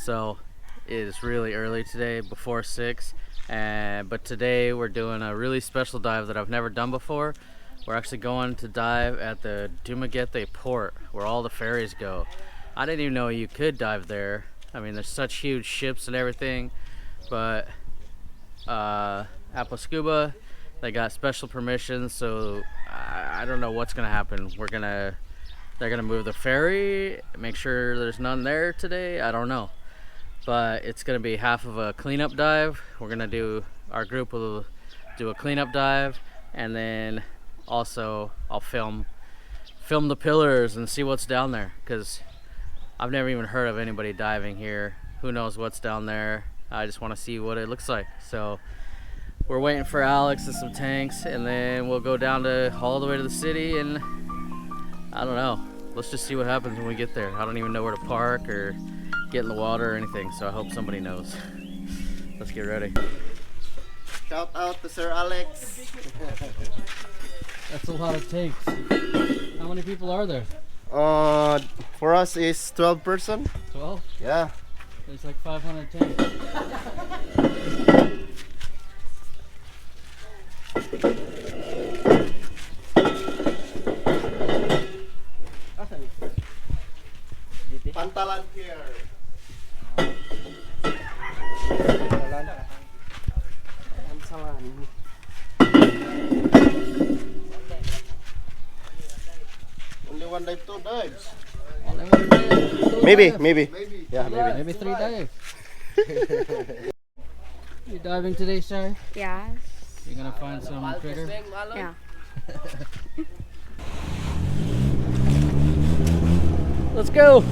So it is really early today, before 6. But today we're doing a really special dive that I've never done before. We're actually going to dive at the Dumaguete port where all the ferries go. I didn't even know you could dive there. I mean, there's such huge ships and everything, but Apple Scuba, they got special permissions, so I don't know what's gonna happen. They're gonna move the ferry, make sure there's none there today. I don't know, but it's gonna be half of a cleanup dive. Our group will do a cleanup dive, and then also I'll film the pillars and see what's down there, because I've never even heard of anybody diving here. Who knows what's down there? I just want to see what it looks like. So we're waiting for Alex and some tanks, and then we'll go down all the way to the city, and I don't know. Let's just see what happens when we get there. I don't even know where to park or get in the water or anything, so I hope somebody knows. Let's get ready. Shout out to Sir Alex. That's a lot of tanks. How many people are there? For us is 12 person. 12? Yeah. There's like 500 tanks. Pantalan here. Only one dive, 2 dives. Maybe. Yeah, maybe. Maybe 3 dives. You diving today, Shai? Yes. You're gonna find some critter? Yeah. Let's go!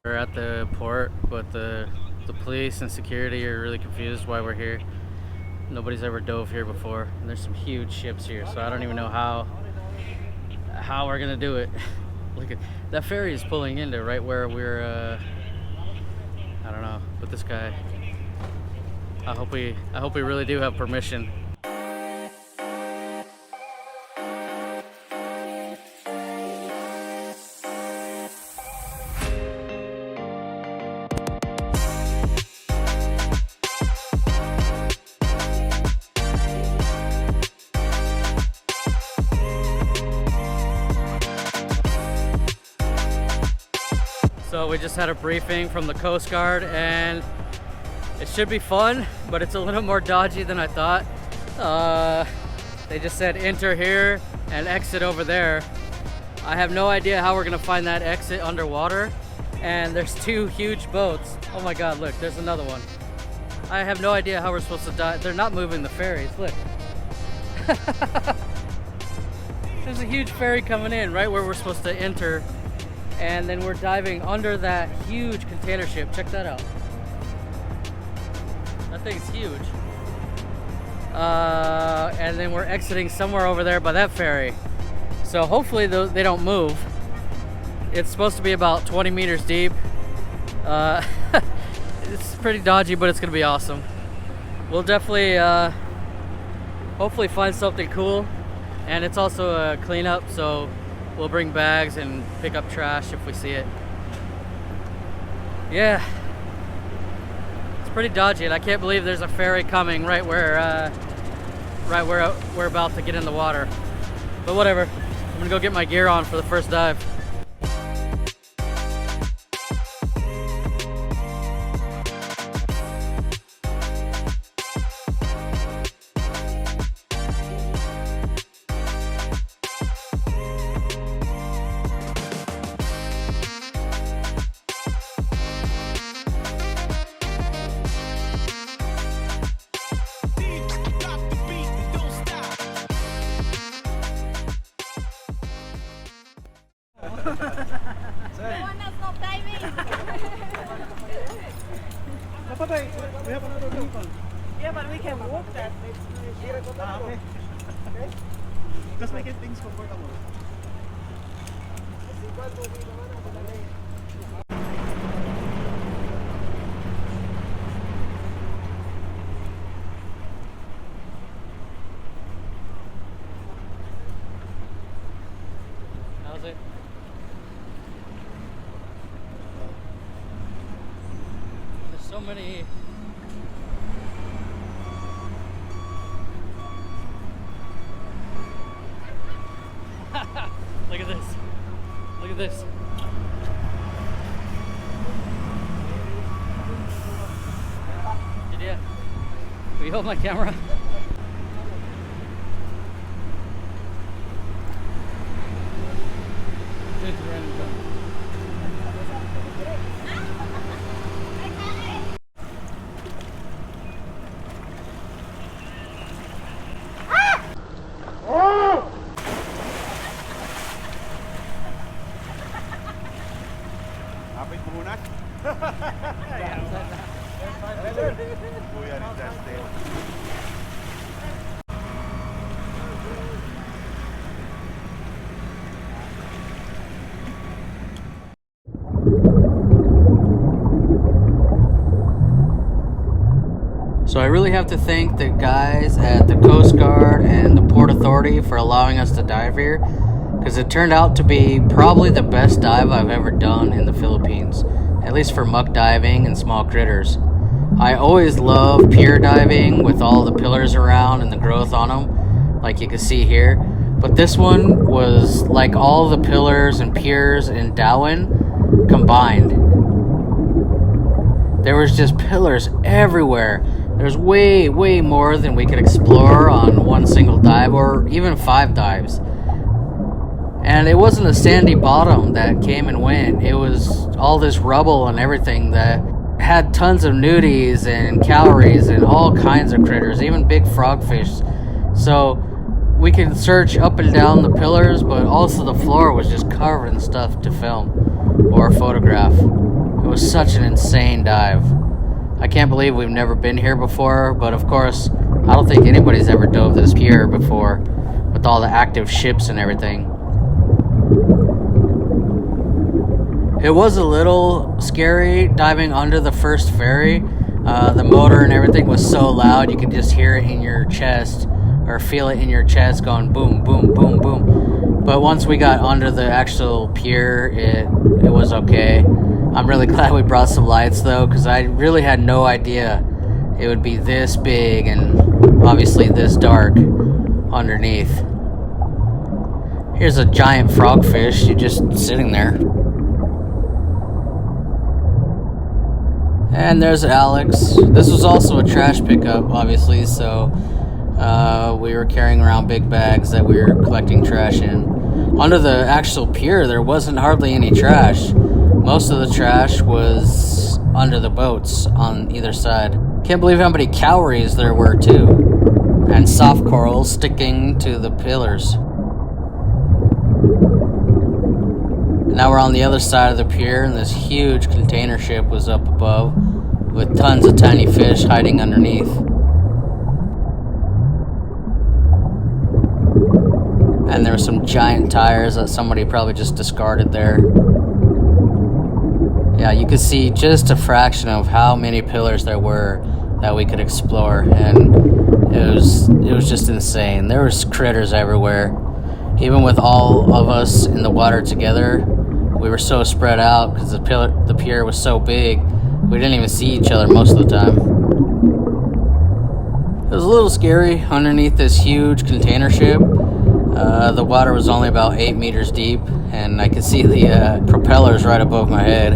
We're at the port, but the police and security are really confused why we're here. Nobody's ever dove here before, and there's some huge ships here, so I don't even know how we're gonna do it. Look at that ferry is pulling into right where we're. I don't know, but this guy. I hope we really do have permission. So we just had a briefing from the Coast Guard, and it should be fun, but it's a little more dodgy than I thought. They just said enter here and exit over there. I have no idea how we're gonna find that exit underwater, and there's 2 huge boats. Oh my god, look, there's another one. I have no idea how we're supposed to dive. They're not moving the ferries, look. There's a huge ferry coming in right where we're supposed to enter, and then we're diving under that huge container ship. Check that out. thing's huge. And then we're exiting somewhere over there by that ferry. So hopefully they don't move. It's supposed to be about 20 meters deep. It's pretty dodgy, but it's gonna be awesome. We'll definitely hopefully find something cool. And it's also a cleanup, so we'll bring bags and pick up trash if we see it. Yeah, it's pretty dodgy, and I can't believe there's a ferry coming right where we're about to get in the water. But whatever, I'm gonna go get my gear on for the first dive. Yeah, but we can walk that. Okay. Just making things comfortable. How's it? There's so many. Look at this. Look at this. Yeah. Will you hold my camera? Kapit mo muna. Kuya ni Justin. So I really have to thank the guys at the Coast Guard and the Port Authority for allowing us to dive here, because it turned out to be probably the best dive I've ever done in the Philippines, at least for muck diving and small critters. I always love pier diving with all the pillars around and the growth on them, like you can see here, but this one was like all the pillars and piers in Darwin combined. There was just pillars everywhere. There's way more than we could explore on one single dive, or even 5 dives. And it wasn't a sandy bottom that came and went. It was all this rubble and everything that had tons of nudies and calories and all kinds of critters, even big frogfish. So we could search up and down the pillars, but also the floor was just covered in stuff to film or photograph. It was such an insane dive. I can't believe we've never been here before, but of course, I don't think anybody's ever dove this pier before with all the active ships and everything. It was a little scary diving under the first ferry. The motor and everything was so loud you could just hear it in your chest, or feel it in your chest going boom, boom, boom, boom. But once we got under the actual pier, it was okay. I'm really glad we brought some lights though, because I really had no idea it would be this big and obviously this dark underneath. Here's a giant frogfish, you're just sitting there. And there's Alex. This was also a trash pickup, obviously, so we were carrying around big bags that we were collecting trash in. Under the actual pier, there wasn't hardly any trash. Most of the trash was under the boats on either side. Can't believe how many calories there were too. And soft corals sticking to the pillars. Now we're on the other side of the pier, and this huge container ship was up above. with tons of tiny fish hiding underneath. And there were some giant tires that somebody probably just discarded there. Yeah, you could see just a fraction of how many pillars there were that we could explore, and it was just insane. There was critters everywhere. Even with all of us in the water together, we were so spread out because the pier was so big, we didn't even see each other most of the time. It was a little scary underneath this huge container ship. The water was only about 8 meters deep, and I could see the propellers right above my head.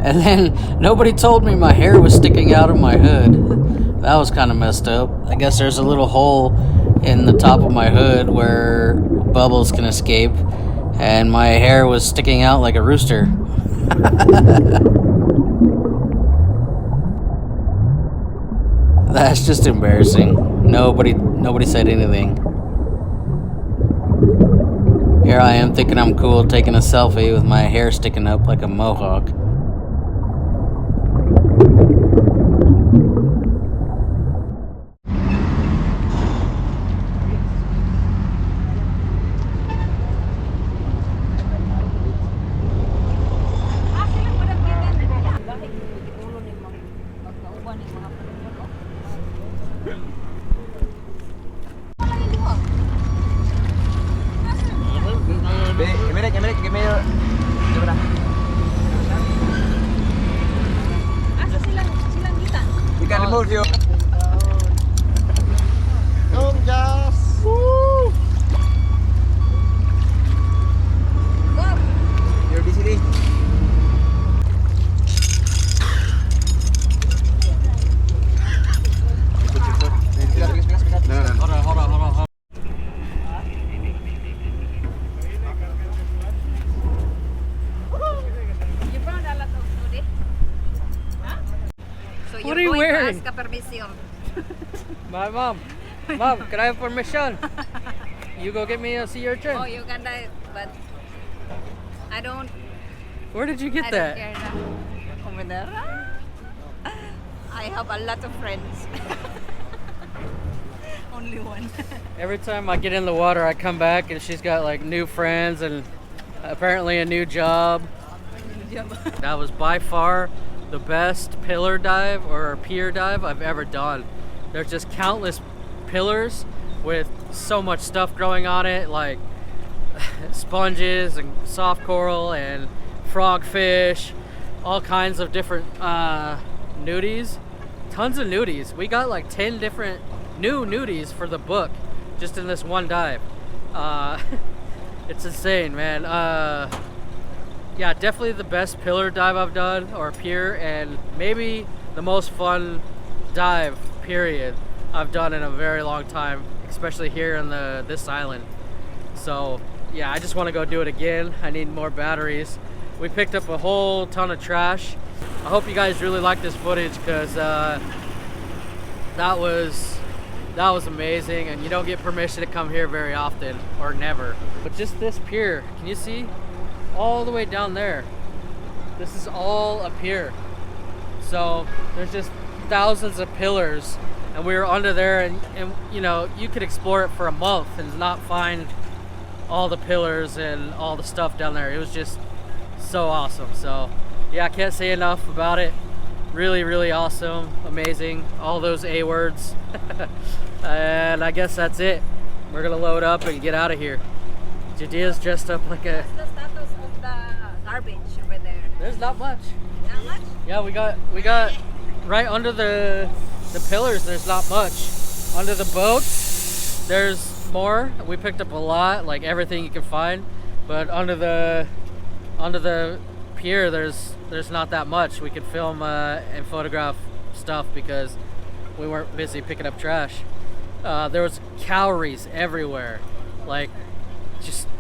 And then nobody told me my hair was sticking out of my hood. That was kind of messed up. I guess there's a little hole in the top of my hood where bubbles can escape, and my hair was sticking out like a rooster. That's just embarrassing. Nobody said anything. Here I am thinking I'm cool, taking a selfie with my hair sticking up like a mohawk. You can remove your. Go, Jazz! Woo! You're busy day. Hold on. You brought a lot of food, eh? Huh? So What you're are you going wearing? to ask a permission. My mom, can I have permission? You go get me a sea urchin. Oh, you can die, but I don't. Where did you get I that? don't care now. Over there. I have a lot of friends. Only one. Every time I get in the water, I come back and she's got like new friends and apparently a new job. That was by far the best pillar dive or pier dive I've ever done. There's just countless pillars with so much stuff growing on it, like sponges and soft coral and frogfish, all kinds of different nudies. Tons of nudies. We got like 10 different new nudies for the book just in this one dive. It's insane, man. Yeah, definitely the best pillar dive I've done, or pier, and maybe the most fun dive period I've done in a very long time, especially here in this island. So yeah, I just want to go do it again. I need more batteries. We picked up a whole ton of trash. I hope you guys really like this footage, because that was amazing, and you don't get permission to come here very often, or never. But just this pier, can you see? All the way down there. This is all a pier. So there's just thousands of pillars, and we were under there, and you know, you could explore it for a month and not find all the pillars and all the stuff down there. It was just so awesome. So yeah, I can't say enough about it. Really awesome, amazing, all those A words. And I guess that's it. We're gonna load up and get out of here. Jadia's dressed up like a... What's the status of the garbage over there? There's not much. Not much? Yeah, we got right under the pillars. There's not much. Under the boat, there's more. We picked up a lot, like everything you can find. But under the pier, there's not that much. We could film and photograph stuff because we weren't busy picking up trash. There was cowries everywhere. Like,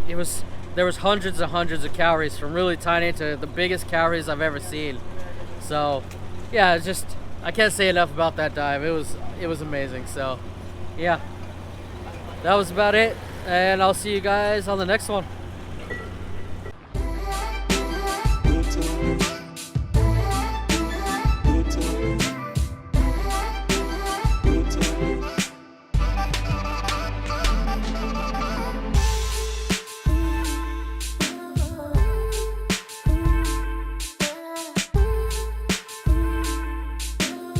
there was hundreds and hundreds of cowries, from really tiny to the biggest cowries I've ever seen. So yeah, it's just, I can't say enough about that dive. It was amazing. So yeah, that was about it, and I'll see you guys on the next one.